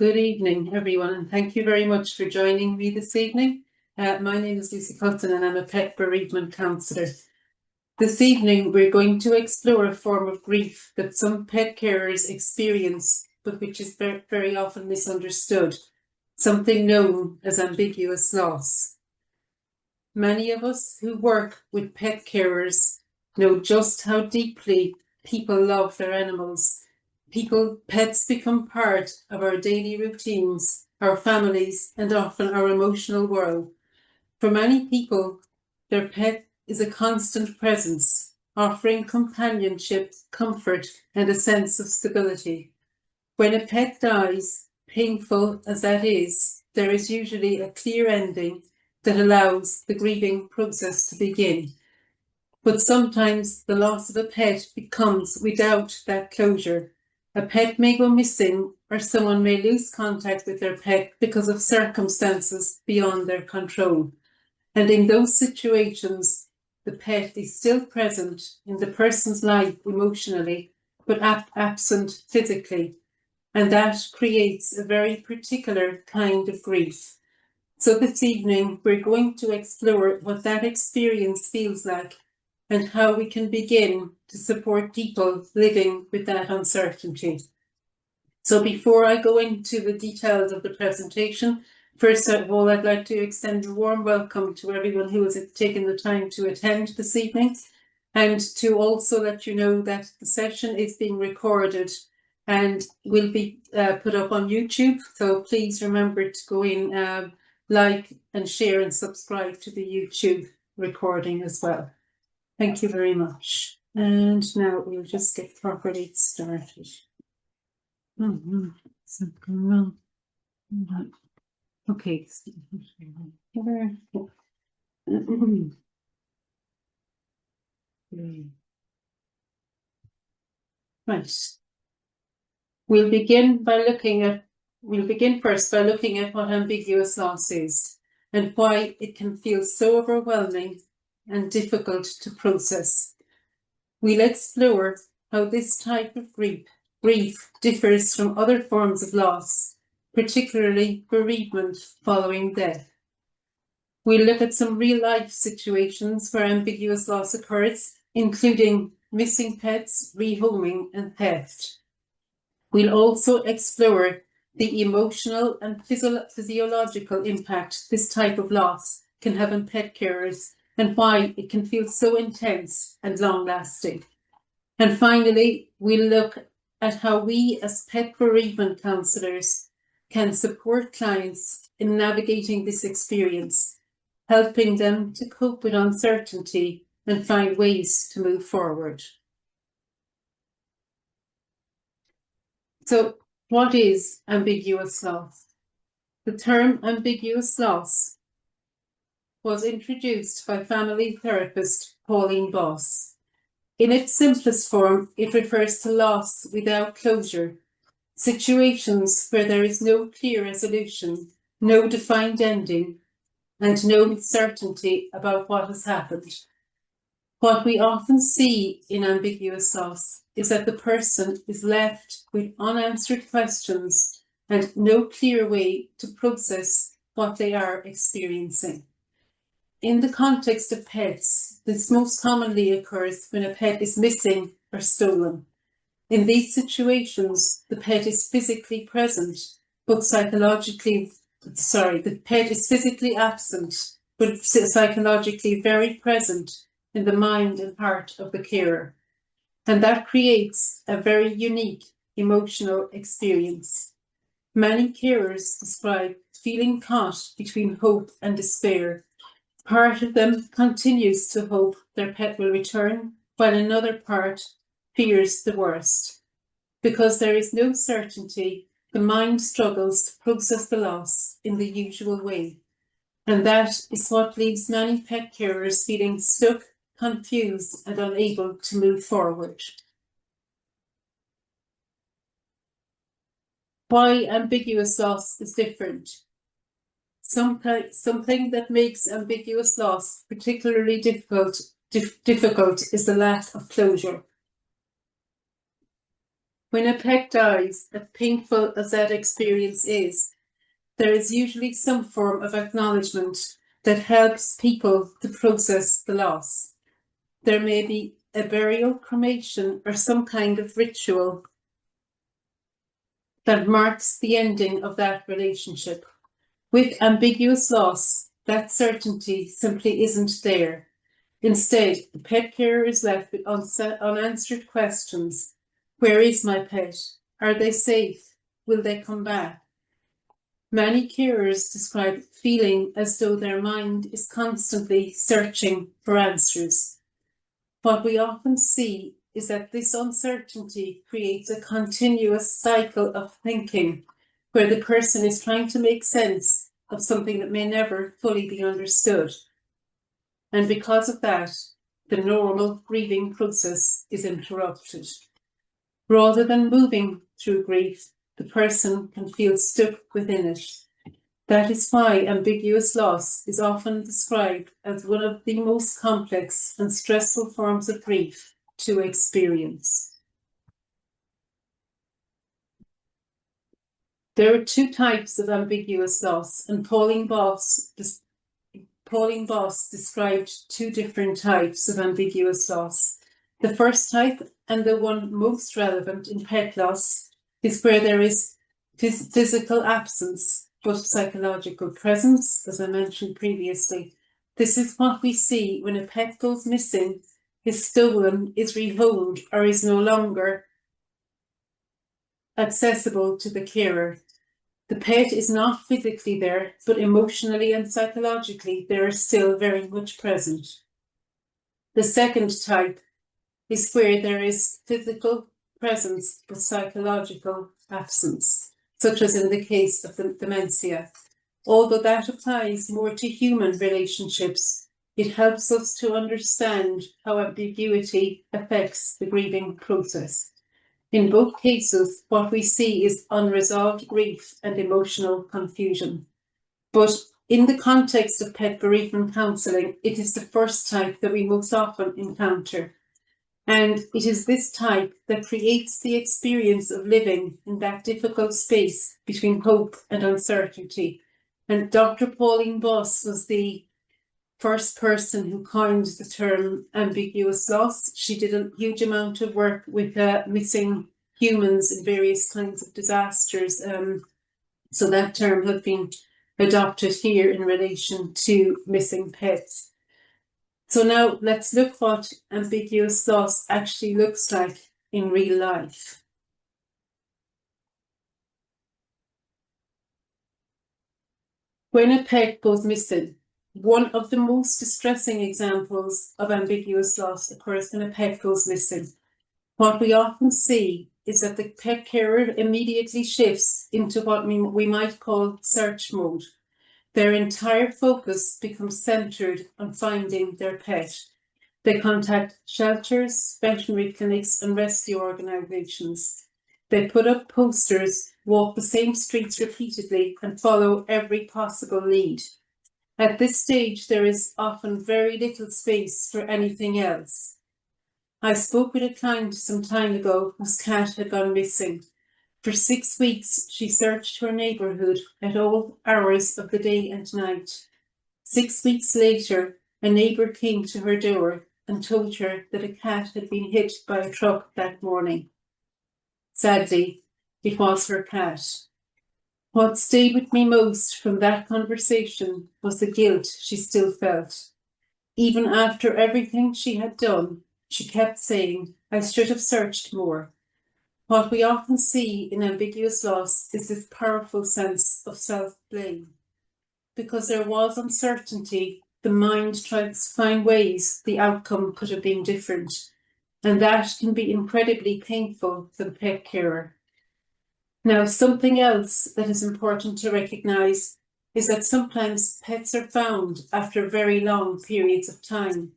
Good evening, everyone, and thank you very much for joining me this evening. My name is Lucy Cutton and I'm a pet bereavement counsellor. This evening, we're going to explore a form of grief that some pet carers experience, but which is very often misunderstood, something known as ambiguous loss. Many of us who work with pet carers know just how deeply people love their animals. Pets become part of our daily routines, our families, and often our emotional world. For many people, their pet is a constant presence, offering companionship, comfort, and a sense of stability. When a pet dies, painful as that is, there is usually a clear ending that allows the grieving process to begin. But sometimes the loss of a pet comes without that closure. A pet may go missing, or someone may lose contact with their pet because of circumstances beyond their control. And in those situations, the pet is still present in the person's life emotionally, but absent physically. And that creates a very particular kind of grief. So this evening, we're going to explore what that experience feels like and how we can begin to support people living with that uncertainty. So before I go into the details of the presentation, first of all, I'd like to extend a warm welcome to everyone who has taken the time to attend this evening, and to also let you know that the session is being recorded and will be put up on YouTube. So please remember to go in, like and share and subscribe to the YouTube recording as well. Thank you very much. And now we'll just get properly started. Okay. Right. We'll begin first by looking at what ambiguous loss is and why it can feel so overwhelming and difficult to process. We'll explore how this type of grief differs from other forms of loss, particularly bereavement following death. We'll look at some real-life situations where ambiguous loss occurs, including missing pets, rehoming, and theft. We'll also explore the emotional and physiological impact this type of loss can have on pet carers and why it can feel so intense and long-lasting. And finally, we'll look at how we as pet bereavement counsellors can support clients in navigating this experience, helping them to cope with uncertainty and find ways to move forward. So, what is ambiguous loss? The term ambiguous loss was introduced by family therapist Pauline Boss. In its simplest form, it refers to loss without closure, situations where there is no clear resolution, no defined ending, and no certainty about what has happened. What we often see in ambiguous loss is that the person is left with unanswered questions and no clear way to process what they are experiencing. In the context of pets, this most commonly occurs when a pet is missing or stolen. In these situations, the pet is physically present, but the pet is physically absent, but psychologically very present in the mind and heart of the carer. And that creates a very unique emotional experience. Many carers describe feeling caught between hope and despair. Part of them continues to hope their pet will return, while another part fears the worst. Because there is no certainty, the mind struggles to process the loss in the usual way. And that is what leaves many pet carers feeling stuck, confused, and unable to move forward. Why ambiguous loss is different. Something that makes ambiguous loss particularly difficult is the lack of closure. When a pet dies, as painful as that experience is, there is usually some form of acknowledgement that helps people to process the loss. There may be a burial, cremation, or some kind of ritual that marks the ending of that relationship. With ambiguous loss, that certainty simply isn't there. Instead, the pet carer is left with unanswered questions. Where is my pet? Are they safe? Will they come back? Many carers describe feeling as though their mind is constantly searching for answers. What we often see is that this uncertainty creates a continuous cycle of thinking where the person is trying to make sense of something that may never fully be understood. And because of that, the normal grieving process is interrupted. Rather than moving through grief, the person can feel stuck within it. That is why ambiguous loss is often described as one of the most complex and stressful forms of grief to experience. There are two types of ambiguous loss, and Pauline Boss described two different types of ambiguous loss. The first type, and the one most relevant in pet loss, is where there is physical absence but psychological presence, as I mentioned previously. This is what we see when a pet goes missing, is stolen, is rehomed, or is no longer accessible to the carer. The pet is not physically there, but emotionally and psychologically they are still very much present. The second type is where there is physical presence but psychological absence, such as in the case of the dementia. Although that applies more to human relationships, it helps us to understand how ambiguity affects the grieving process. In both cases, what we see is unresolved grief and emotional confusion. But in the context of pet bereavement counselling, it is the first type that we most often encounter. And it is this type that creates the experience of living in that difficult space between hope and uncertainty. And Dr. Pauline Boss was the first person who coined the term ambiguous loss. She did a huge amount of work with missing humans in various kinds of disasters. So that term has been adopted here in relation to missing pets. So now let's look what ambiguous loss actually looks like in real life. When a pet goes missing, one of the most distressing examples of ambiguous loss occurs when a pet goes missing. What we often see is that the pet carer immediately shifts into what we might call search mode. Their entire focus becomes centred on finding their pet. They contact shelters, veterinary clinics, and rescue organisations. They put up posters, walk the same streets repeatedly, and follow every possible lead. At this stage, there is often very little space for anything else. I spoke with a client some time ago whose cat had gone missing. For 6 weeks, she searched her neighbourhood at all hours of the day and night. 6 weeks later, a neighbour came to her door and told her that a cat had been hit by a truck that morning. Sadly, it was her cat. What stayed with me most from that conversation was the guilt she still felt. Even after everything she had done, she kept saying, I should have searched more. What we often see in ambiguous loss is this powerful sense of self-blame. Because there was uncertainty, the mind tries to find ways the outcome could have been different, and that can be incredibly painful for the pet carer. Now, something else that is important to recognise is that sometimes pets are found after very long periods of time.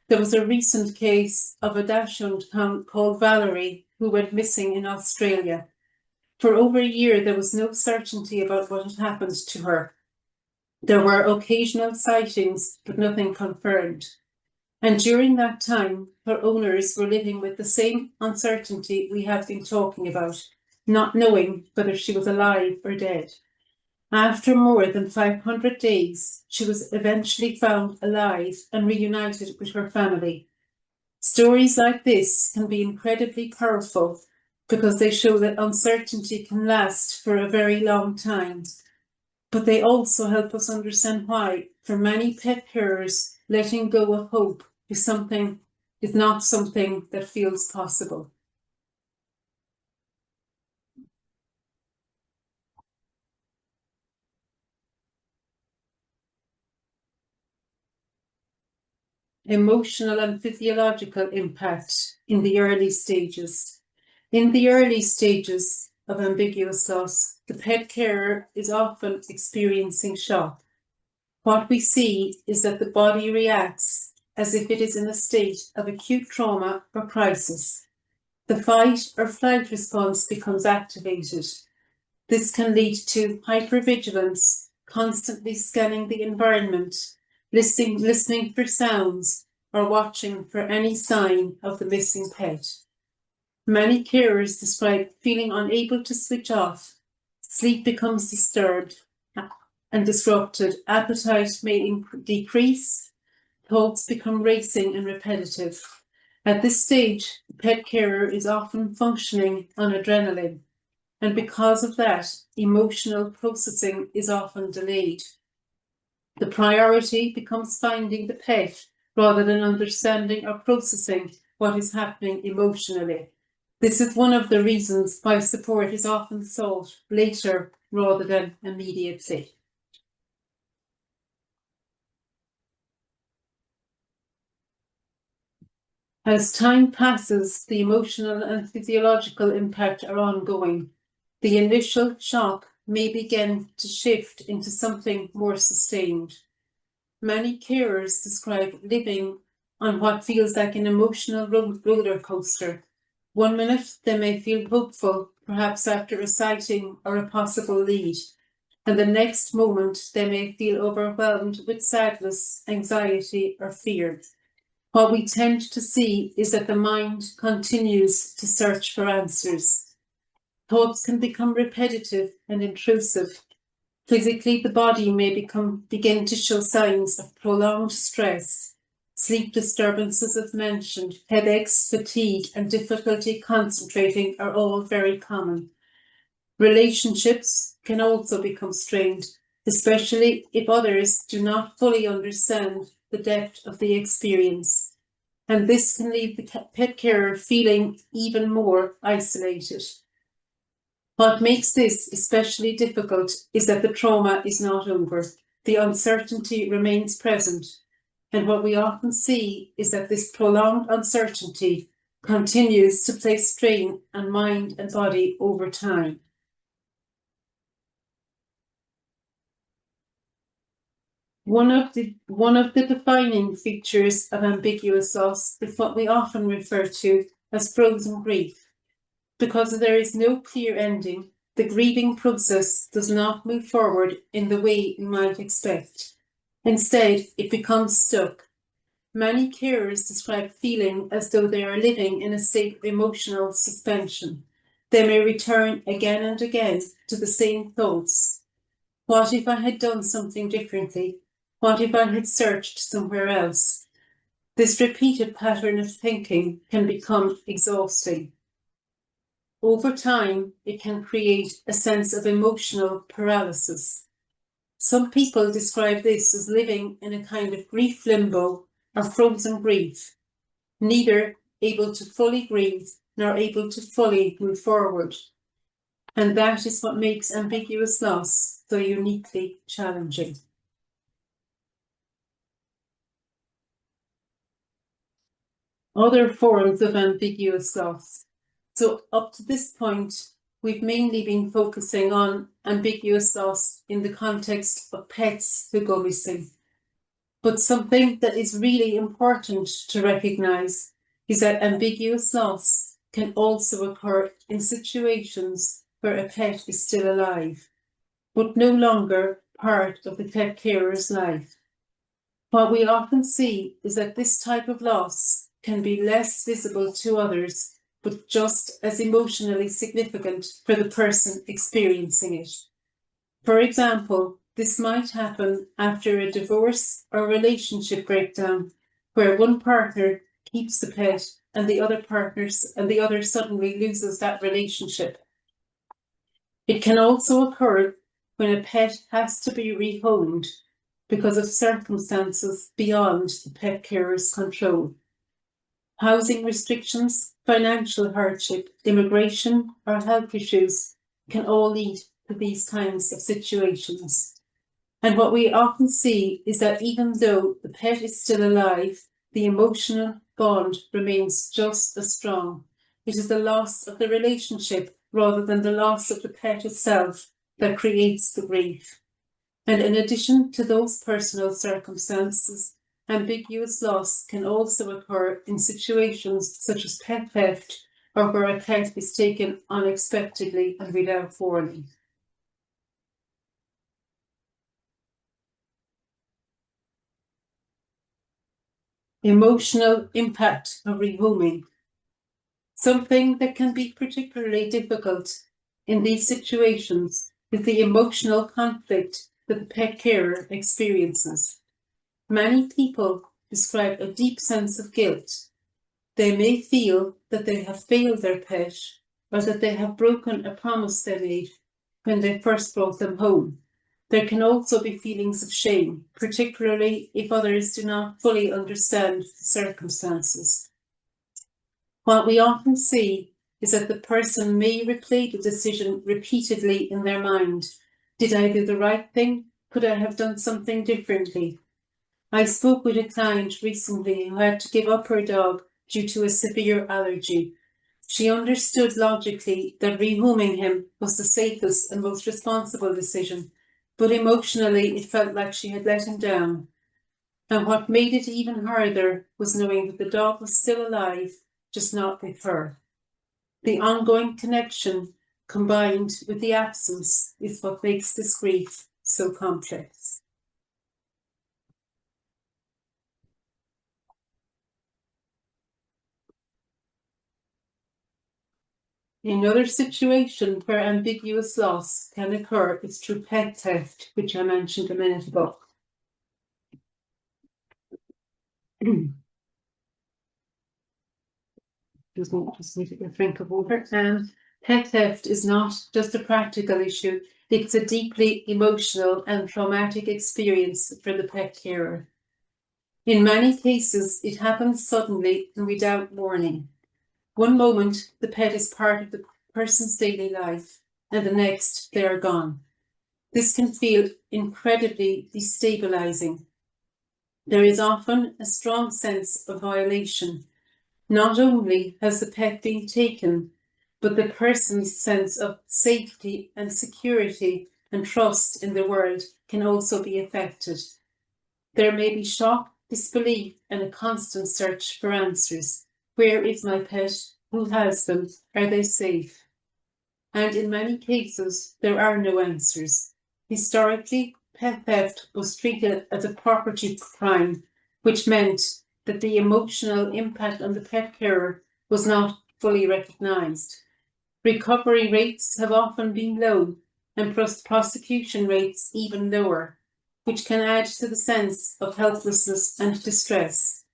There was a recent case of a dachshund called Valerie who went missing in Australia. For over a year, there was no certainty about what had happened to her. There were occasional sightings, but nothing confirmed. And during that time, her owners were living with the same uncertainty we have been talking about, not knowing whether she was alive or dead. After more than 500 days, she was eventually found alive and reunited with her family. Stories like this can be incredibly powerful because they show that uncertainty can last for a very long time. But they also help us understand why, for many pet carers, letting go of hope is not something that feels possible. Emotional and physiological impact in the early stages. In the early stages of ambiguous loss, the pet carer is often experiencing shock. What we see is that the body reacts as if it is in a state of acute trauma or crisis. The fight or flight response becomes activated. This can lead to hypervigilance, constantly scanning the environment, listening for sounds, or watching for any sign of the missing pet. Many carers describe feeling unable to switch off. Sleep becomes disturbed and disrupted. Appetite may decrease. Thoughts become racing and repetitive. At this stage, the pet carer is often functioning on adrenaline, and because of that, emotional processing is often delayed. The priority becomes finding the pet rather than understanding or processing what is happening emotionally. This is one of the reasons why support is often sought later rather than immediately. As time passes, the emotional and physiological impact are ongoing. The initial shock may begin to shift into something more sustained. Many carers describe living on what feels like an emotional roller coaster. One minute they may feel hopeful, perhaps after a sighting or a possible lead, and the next moment they may feel overwhelmed with sadness, anxiety, or fear. What we tend to see is that the mind continues to search for answers. Thoughts can become repetitive and intrusive. Physically, the body may begin to show signs of prolonged stress. Sleep disturbances, as mentioned, headaches, fatigue, and difficulty concentrating are all very common. Relationships can also become strained, especially if others do not fully understand the depth of the experience. And this can leave the pet carer feeling even more isolated. What makes this especially difficult is that the trauma is not over. The uncertainty remains present. And what we often see is that this prolonged uncertainty continues to place strain on mind and body over time. One of the defining features of ambiguous loss is what we often refer to as frozen grief. Because there is no clear ending, the grieving process does not move forward in the way we might expect. Instead, it becomes stuck. Many carers describe feeling as though they are living in a state of emotional suspension. They may return again and again to the same thoughts. What if I had done something differently? What if I had searched somewhere else? This repeated pattern of thinking can become exhausting. Over time, it can create a sense of emotional paralysis. Some people describe this as living in a kind of grief limbo or frozen grief, neither able to fully grieve nor able to fully move forward. And that is what makes ambiguous loss so uniquely challenging. Other forms of ambiguous loss. So up to this point, we've mainly been focusing on ambiguous loss in the context of pets who go missing. But something that is really important to recognise is that ambiguous loss can also occur in situations where a pet is still alive, but no longer part of the pet carer's life. What we often see is that this type of loss can be less visible to others, but just as emotionally significant for the person experiencing it. For example, this might happen after a divorce or relationship breakdown, where one partner keeps the pet and the other suddenly loses that relationship. It can also occur when a pet has to be rehomed because of circumstances beyond the pet carer's control. Housing restrictions, financial hardship, immigration, or health issues can all lead to these kinds of situations. And what we often see is that even though the pet is still alive, the emotional bond remains just as strong. It is the loss of the relationship rather than the loss of the pet itself that creates the grief. And in addition to those personal circumstances, ambiguous loss can also occur in situations such as pet theft or where a pet is taken unexpectedly and without warning. Emotional impact of rehoming. Something that can be particularly difficult in these situations is the emotional conflict that the pet carer experiences. Many people describe a deep sense of guilt. They may feel that they have failed their pet or that they have broken a promise they made when they first brought them home. There can also be feelings of shame, particularly if others do not fully understand the circumstances. What we often see is that the person may replay the decision repeatedly in their mind. Did I do the right thing? Could I have done something differently? I spoke with a client recently who had to give up her dog due to a severe allergy. She understood logically that rehoming him was the safest and most responsible decision, but emotionally it felt like she had let him down. And what made it even harder was knowing that the dog was still alive, just not with her. The ongoing connection, combined with the absence, is what makes this grief so complex. Another situation where ambiguous loss can occur is through pet theft, which I mentioned a minute ago. Just need a drink of water. Pet theft is not just a practical issue, it's a deeply emotional and traumatic experience for the pet carer. In many cases, it happens suddenly and without warning. One moment, the pet is part of the person's daily life, and the next, they are gone. This can feel incredibly destabilizing. There is often a strong sense of violation. Not only has the pet been taken, but the person's sense of safety and security and trust in the world can also be affected. There may be shock, disbelief, and a constant search for answers. Where is my pet? Who has them? Are they safe? And in many cases, there are no answers. Historically, pet theft was treated as a property crime, which meant that the emotional impact on the pet carer was not fully recognised. Recovery rates have often been low, and prosecution rates even lower, which can add to the sense of helplessness and distress.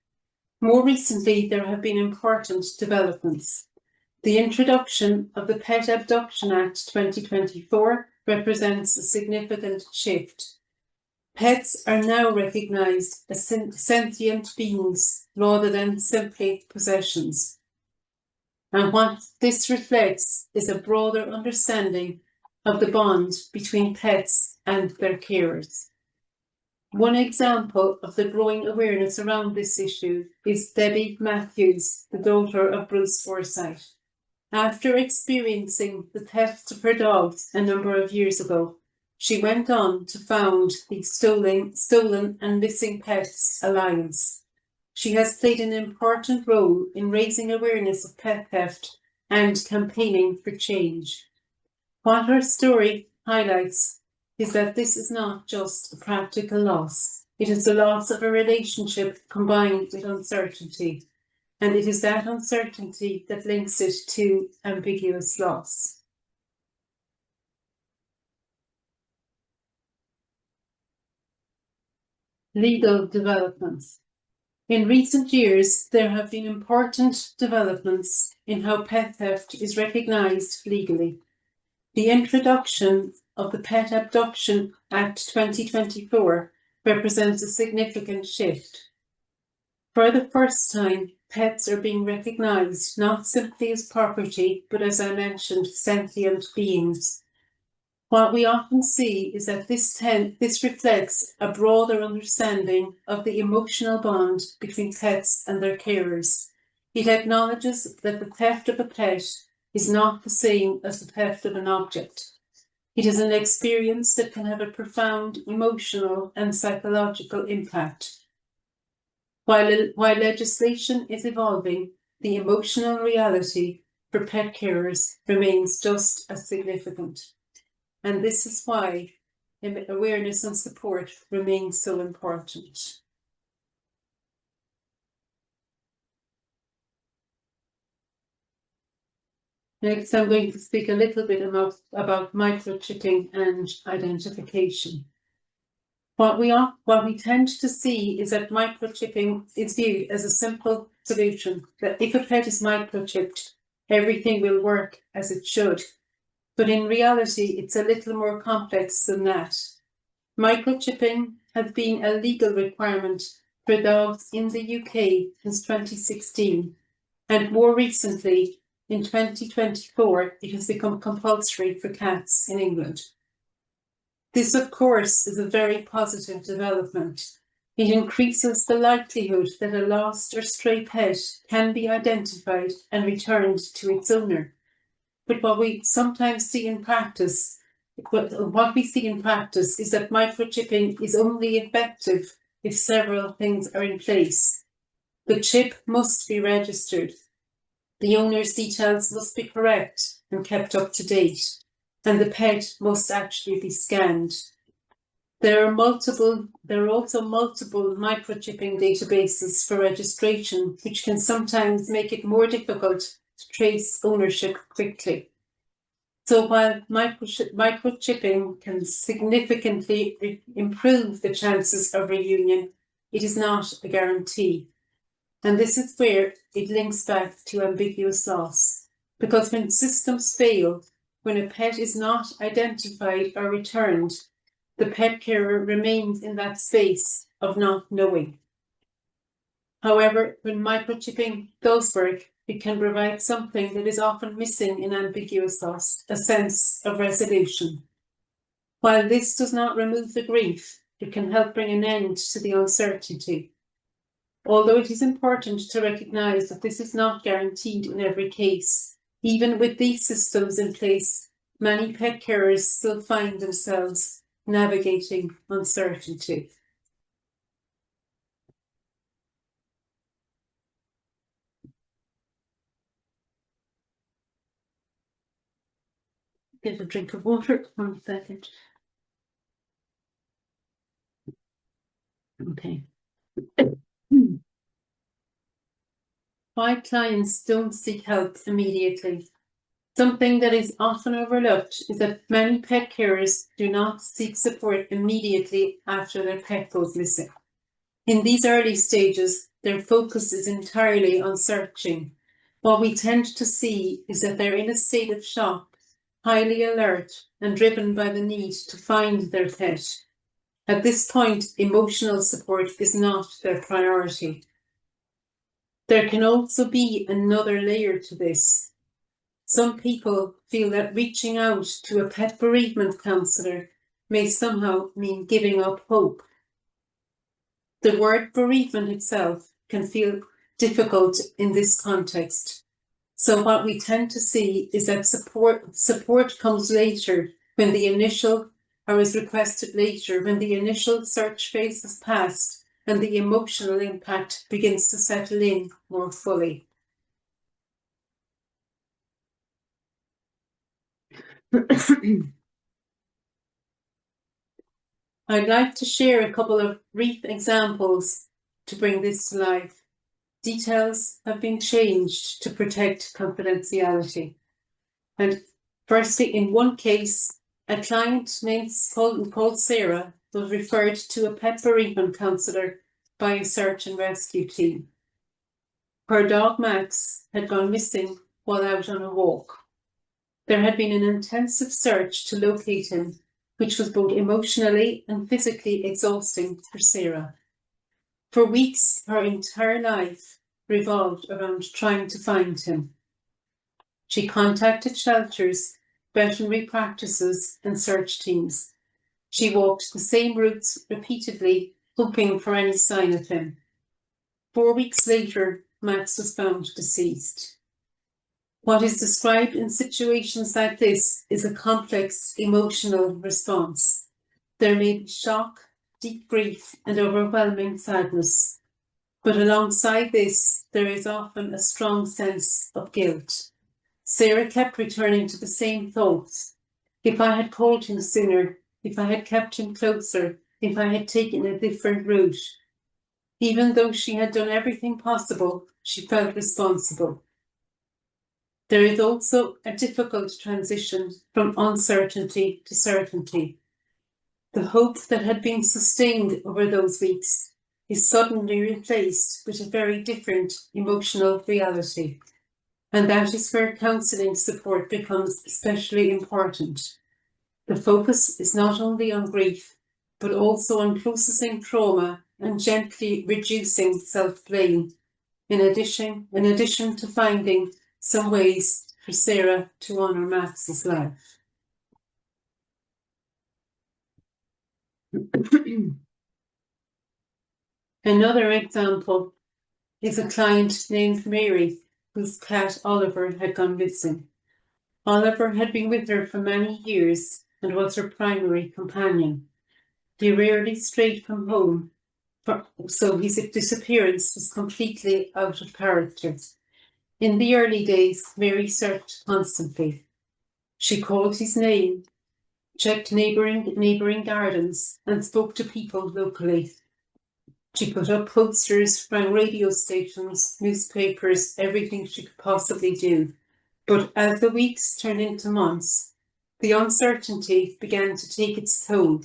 More recently, there have been important developments. The introduction of the Pet Abduction Act 2024 represents a significant shift. Pets are now recognised as sentient beings rather than simply possessions. And what this reflects is a broader understanding of the bond between pets and their carers. One example of the growing awareness around this issue is Debbie Matthews, the daughter of Bruce Forsyth. After experiencing the theft of her dogs a number of years ago, she went on to found the Stolen and Missing Pets Alliance. She has played an important role in raising awareness of pet theft and campaigning for change. What her story highlights is that this is not just a practical loss. It is the loss of a relationship combined with uncertainty, and it is that uncertainty that links it to ambiguous loss. Legal developments. In recent years, there have been important developments in how pet theft is recognised legally. The introduction of the Pet Abduction Act 2024 represents a significant shift. For the first time, pets are being recognised not simply as property, but as I mentioned, sentient beings. What we often see is that this reflects a broader understanding of the emotional bond between pets and their carers. It acknowledges that the theft of a pet is not the same as the theft of an object. It is an experience that can have a profound emotional and psychological impact. While legislation is evolving, the emotional reality for pet carers remains just as significant. And this is why awareness and support remain so important. Next, I'm going to speak a little bit about microchipping and identification. What we tend to see is that microchipping is viewed as a simple solution, that if a pet is microchipped, everything will work as it should. But in reality, it's a little more complex than that. Microchipping has been a legal requirement for dogs in the UK since 2016, and more recently, in 2024, it has become compulsory for cats in England. This, of course, is a very positive development. It increases the likelihood that a lost or stray pet can be identified and returned to its owner. But what we sometimes see in practice, is that microchipping is only effective if several things are in place. The chip must be registered. The owner's details must be correct and kept up to date, and the pet must actually be scanned. There are also multiple microchipping databases for registration, which can sometimes make it more difficult to trace ownership quickly. So while microchipping can significantly improve the chances of reunion, it is not a guarantee. And this is where it links back to ambiguous loss. Because when systems fail, when a pet is not identified or returned, the pet carer remains in that space of not knowing. However, when microchipping does work, it can provide something that is often missing in ambiguous loss, a sense of resolution. While this does not remove the grief, it can help bring an end to the uncertainty. Although it is important to recognise that this is not guaranteed in every case, even with these systems in place, many pet carers still find themselves navigating uncertainty. Get a drink of water, 1 second. Okay. Why clients don't seek help immediately. Something that is often overlooked is that many pet carers do not seek support immediately after their pet goes missing. In these early stages, their focus is entirely on searching. What we tend to see is that they're in a state of shock, highly alert, and driven by the need to find their pet. At this point, emotional support is not their priority. There can also be another layer to this. Some people feel that reaching out to a pet bereavement counsellor may somehow mean giving up hope. The word bereavement itself can feel difficult in this context. So what we tend to see is that support comes later when the initial, or is requested later when the initial search phase has passed and the emotional impact begins to settle in more fully. I'd like to share a couple of brief examples to bring this to life. Details have been changed to protect confidentiality. And firstly, in one case, a client called Sarah was referred to a pet bereavement counsellor by a search and rescue team. Her dog Max had gone missing while out on a walk. There had been an intensive search to locate him, which was both emotionally and physically exhausting for Sarah. For weeks, her entire life revolved around trying to find him. She contacted shelters, veterinary practices, and search teams. She walked the same routes repeatedly, hoping for any sign of him. 4 weeks later, Max was found deceased. What is described in situations like this is a complex emotional response. There may be shock, deep grief, and overwhelming sadness. But alongside this, there is often a strong sense of guilt. Sarah kept returning to the same thoughts. If I had called him sooner, if I had kept him closer, if I had taken a different route. Even though she had done everything possible, she felt responsible. There is also a difficult transition from uncertainty to certainty. The hope that had been sustained over those weeks is suddenly replaced with a very different emotional reality. And that is where counselling support becomes especially important. The focus is not only on grief, but also on processing trauma and gently reducing self-blame, in addition to finding some ways for Sarah to honour Max's life. Another example is a client named Mary, whose cat Oliver had gone missing. Oliver had been with her for many years and was her primary companion. He rarely strayed from home, so his disappearance was completely out of character. In the early days, Mary searched constantly. She called his name, checked neighbouring gardens, and spoke to people locally. She put up posters, rang radio stations, newspapers, everything she could possibly do. But as the weeks turned into months, the uncertainty began to take its toll.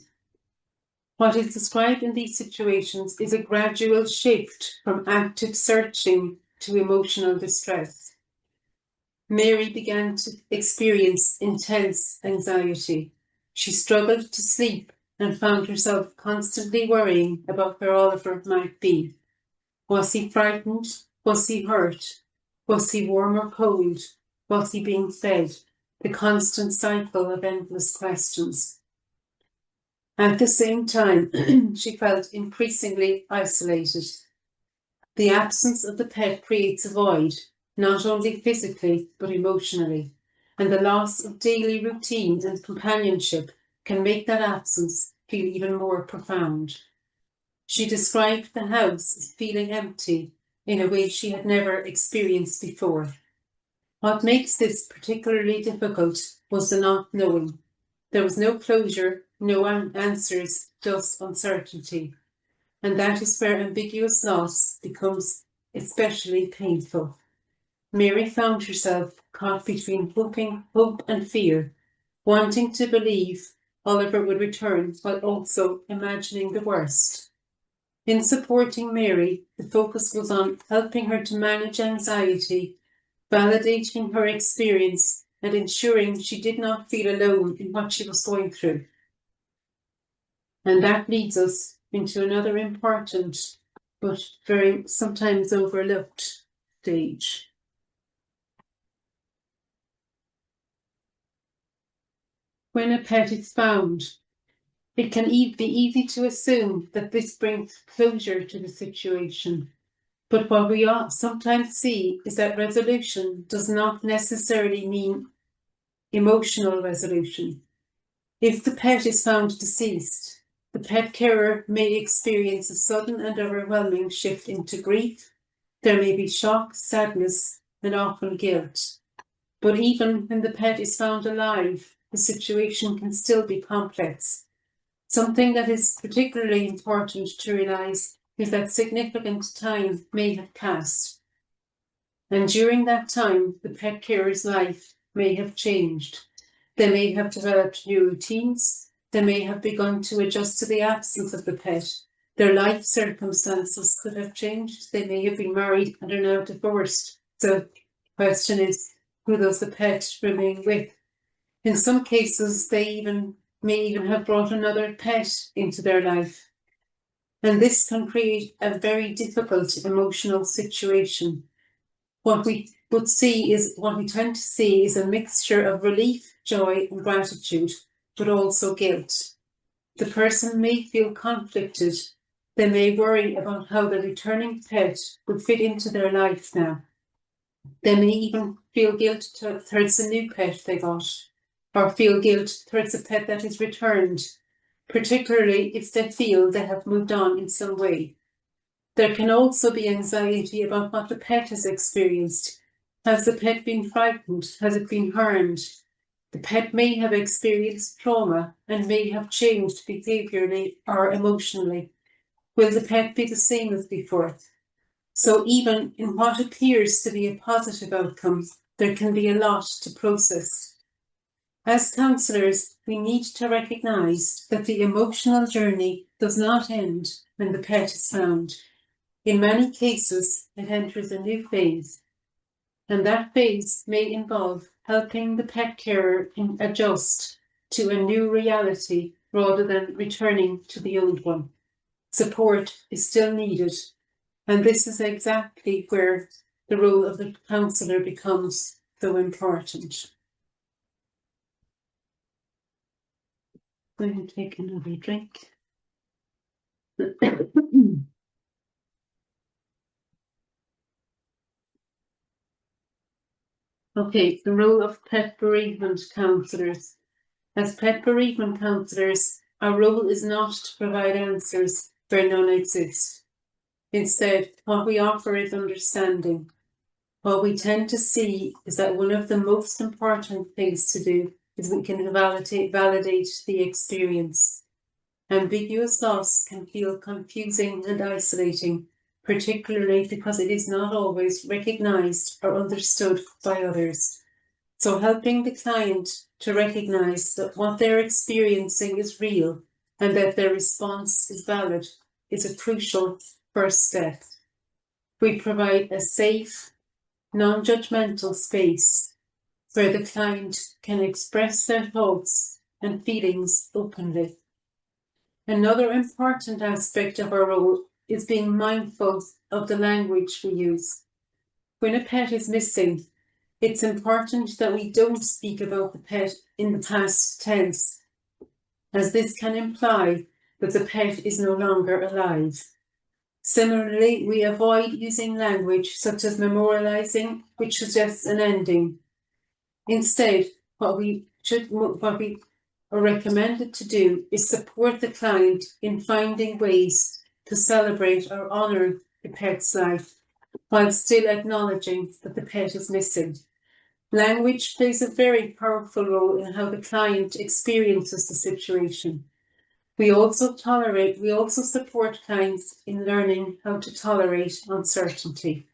What is described in these situations is a gradual shift from active searching to emotional distress. Mary began to experience intense anxiety. She struggled to sleep and found herself constantly worrying about where Oliver might be. Was he frightened? Was he hurt? Was he warm or cold? Was he being fed? The constant cycle of endless questions. At the same time, she felt increasingly isolated. The absence of the pet creates a void, not only physically, but emotionally, and the loss of daily routine and companionship can make that absence feel even more profound. She described the house as feeling empty in a way she had never experienced before. What makes this particularly difficult was the not knowing. There was no closure, no answers, just uncertainty. And that is where ambiguous loss becomes especially painful. Mary found herself caught between hope and fear, wanting to believe Oliver would return while also imagining the worst. In supporting Mary, the focus was on helping her to manage anxiety, validating her experience, and ensuring she did not feel alone in what she was going through. And that leads us into another important but very sometimes overlooked stage. When a pet is found, it can be easy to assume that this brings closure to the situation. But what we sometimes see is that resolution does not necessarily mean emotional resolution. If the pet is found deceased, the pet carer may experience a sudden and overwhelming shift into grief. There may be shock, sadness, and often guilt. But even when the pet is found alive, the situation can still be complex. Something that is particularly important to realise is that significant time may have passed, and during that time, the pet carer's life may have changed. They may have developed new routines. They may have begun to adjust to the absence of the pet. Their life circumstances could have changed. They may have been married and are now divorced. The question is, who does the pet remain with? In some cases, they may even have brought another pet into their life. And this can create a very difficult emotional situation. What we tend to see is a mixture of relief, joy, and gratitude, but also guilt. The person may feel conflicted. They may worry about how the returning pet would fit into their life now. They may even feel guilt towards the new pet they got, or feel guilt towards a pet that is returned, particularly if they feel they have moved on in some way. There can also be anxiety about what the pet has experienced. Has the pet been frightened? Has it been harmed? The pet may have experienced trauma and may have changed behaviourally or emotionally. Will the pet be the same as before? So even in what appears to be a positive outcome, there can be a lot to process. As counsellors, we need to recognise that the emotional journey does not end when the pet is found. In many cases, it enters a new phase, and that phase may involve helping the pet carer adjust to a new reality rather than returning to the old one. Support is still needed, and this is exactly where the role of the counsellor becomes so important. I'm going to take another drink. Okay, the role of pet bereavement counsellors. As pet bereavement counsellors, our role is not to provide answers where none exist. Instead, what we offer is understanding. What we tend to see is that one of the most important things to do is we can validate the experience. Ambiguous loss can feel confusing and isolating, particularly because it is not always recognised or understood by others. So helping the client to recognise that what they're experiencing is real and that their response is valid is a crucial first step. We provide a safe, non-judgmental space where the client can express their thoughts and feelings openly. Another important aspect of our role is being mindful of the language we use. When a pet is missing, it's important that we don't speak about the pet in the past tense, as this can imply that the pet is no longer alive. Similarly, we avoid using language such as memorializing, which suggests an ending. Instead, what we are recommended to do is support the client in finding ways to celebrate or honour the pet's life, while still acknowledging that the pet is missing. Language plays a very powerful role in how the client experiences the situation. We also support clients in learning how to tolerate uncertainty.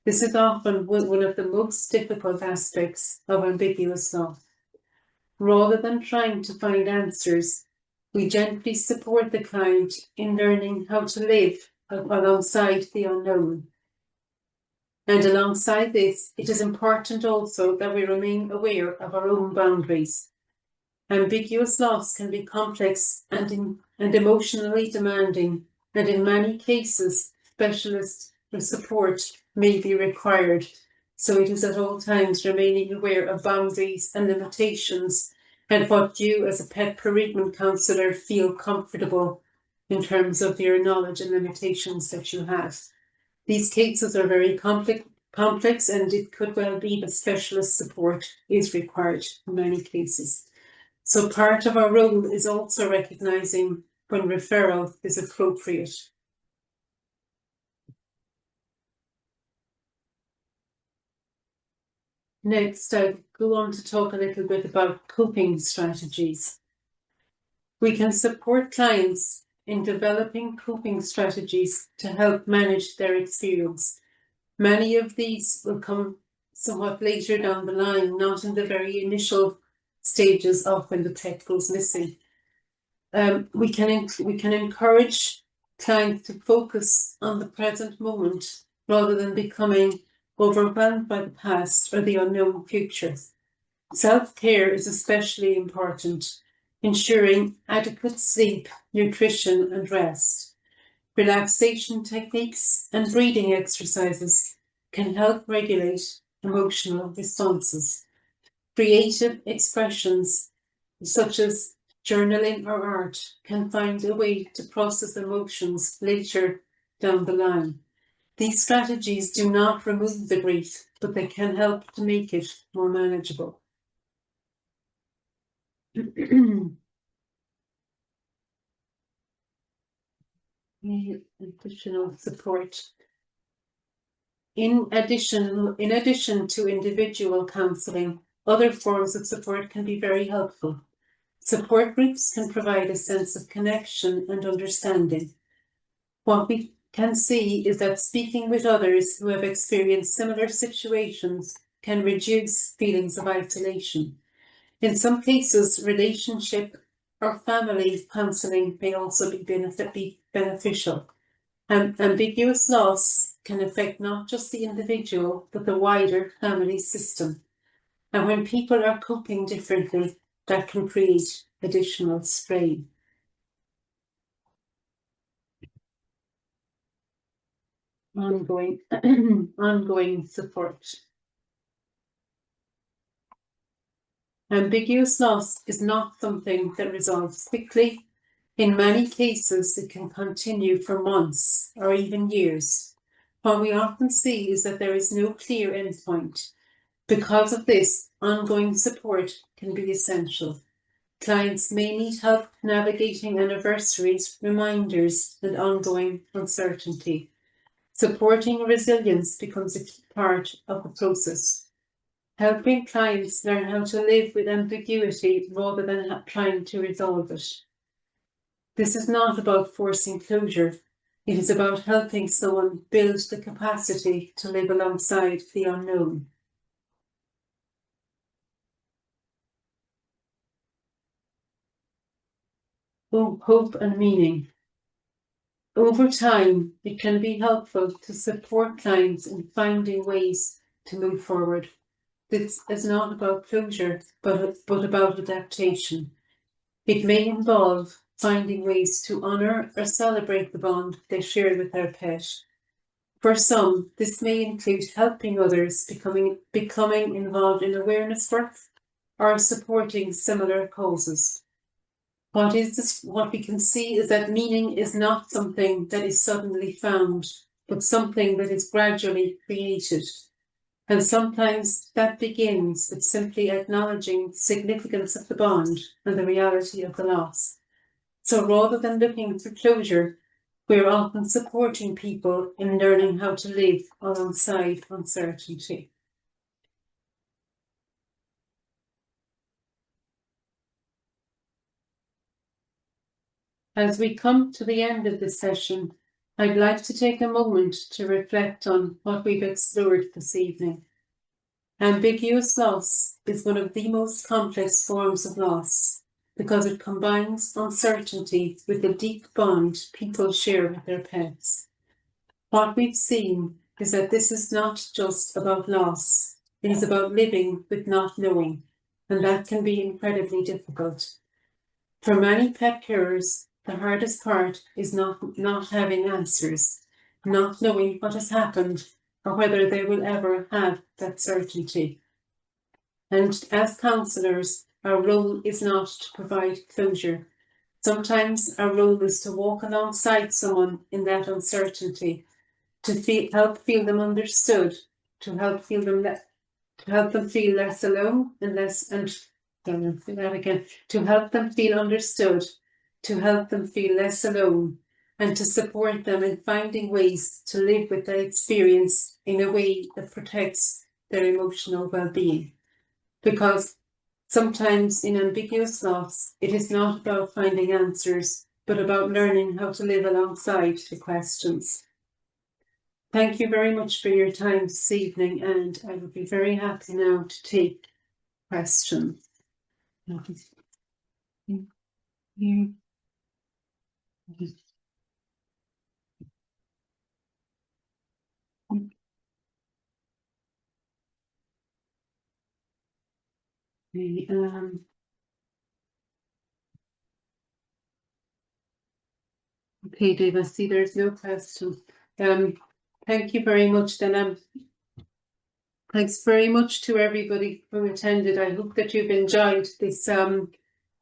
This is often one of the most difficult aspects of ambiguous loss. Rather than trying to find answers, we gently support the client in learning how to live alongside the unknown. And alongside this, it is important also that we remain aware of our own boundaries. Ambiguous loss can be complex and emotionally demanding, and in many cases, specialist support may be required. So it is at all times remaining aware of boundaries and limitations and what you as a pet bereavement counsellor feel comfortable in terms of your knowledge and limitations that you have. These cases are very complex, and it could well be that specialist support is required in many cases. So part of our role is also recognising when referral is appropriate. Next, I'll go on to talk a little bit about coping strategies. We can support clients in developing coping strategies to help manage their experience. Many of these will come somewhat later down the line, not in the very initial stages of when the pet goes missing. We can encourage clients to focus on the present moment rather than becoming overwhelmed by the past or the unknown future. Self-care is especially important, ensuring adequate sleep, nutrition and rest. Relaxation techniques and breathing exercises can help regulate emotional responses. Creative expressions such as journaling or art can find a way to process emotions later down the line. These strategies do not remove the grief, but they can help to make it more manageable. Additional support. In addition to individual counselling, other forms of support can be very helpful. Support groups can provide a sense of connection and understanding. What we can see is that speaking with others who have experienced similar situations can reduce feelings of isolation. In some cases, relationship or family counselling may also be beneficial. Ambiguous loss can affect not just the individual, but the wider family system. And when people are coping differently, that can create additional strain. Ongoing support. Ambiguous loss is not something that resolves quickly. In many cases, it can continue for months or even years. What we often see is that there is no clear endpoint. Because of this, ongoing support can be essential. Clients may need help navigating anniversaries, reminders, and ongoing uncertainty. Supporting resilience becomes a key part of the process. Helping clients learn how to live with ambiguity rather than trying to resolve it. This is not about forcing closure. It is about helping someone build the capacity to live alongside the unknown. Hope and meaning. Over time, it can be helpful to support clients in finding ways to move forward. This is not about closure, but about adaptation. It may involve finding ways to honour or celebrate the bond they share with their pet. For some, this may include helping others becoming involved in awareness work or supporting similar causes. What we can see is that meaning is not something that is suddenly found, but something that is gradually created. And sometimes that begins with simply acknowledging the significance of the bond and the reality of the loss. So rather than looking for closure, we're often supporting people in learning how to live alongside uncertainty. As we come to the end of this session, I'd like to take a moment to reflect on what we've explored this evening. Ambiguous loss is one of the most complex forms of loss because it combines uncertainty with the deep bond people share with their pets. What we've seen is that this is not just about loss, it is about living with not knowing, and that can be incredibly difficult. For many pet carers, the hardest part is not having answers, not knowing what has happened or whether they will ever have that certainty. And as counsellors, our role is not to provide closure. Sometimes our role is to walk alongside someone in that uncertainty, to help feel them understood, to help them feel less alone to help them feel understood, to help them feel less alone, and to support them in finding ways to live with their experience in a way that protects their emotional well-being. Because Sometimes in ambiguous loss, it is not about finding answers, but about learning how to live alongside the questions. Thank you very much for your time this evening, and I would be very happy now to take questions. Okay, Dave, I see there's no question. Thank you very much then. Thanks very much to everybody who attended. I hope that you've enjoyed this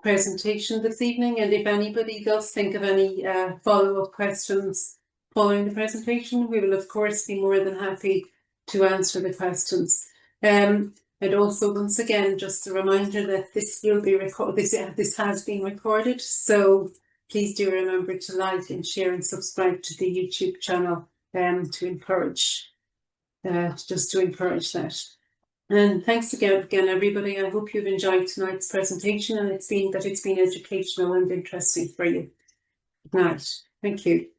presentation this evening, and if anybody does think of any follow-up questions following the presentation, we will of course be more than happy to answer the questions. And also, once again, just a reminder that this will be recorded. This has been recorded, so please do remember to like and share and subscribe to the YouTube channel to encourage that. And thanks again, everybody. I hope you've enjoyed tonight's presentation, and it's been educational and interesting for you. Good night. Thank you.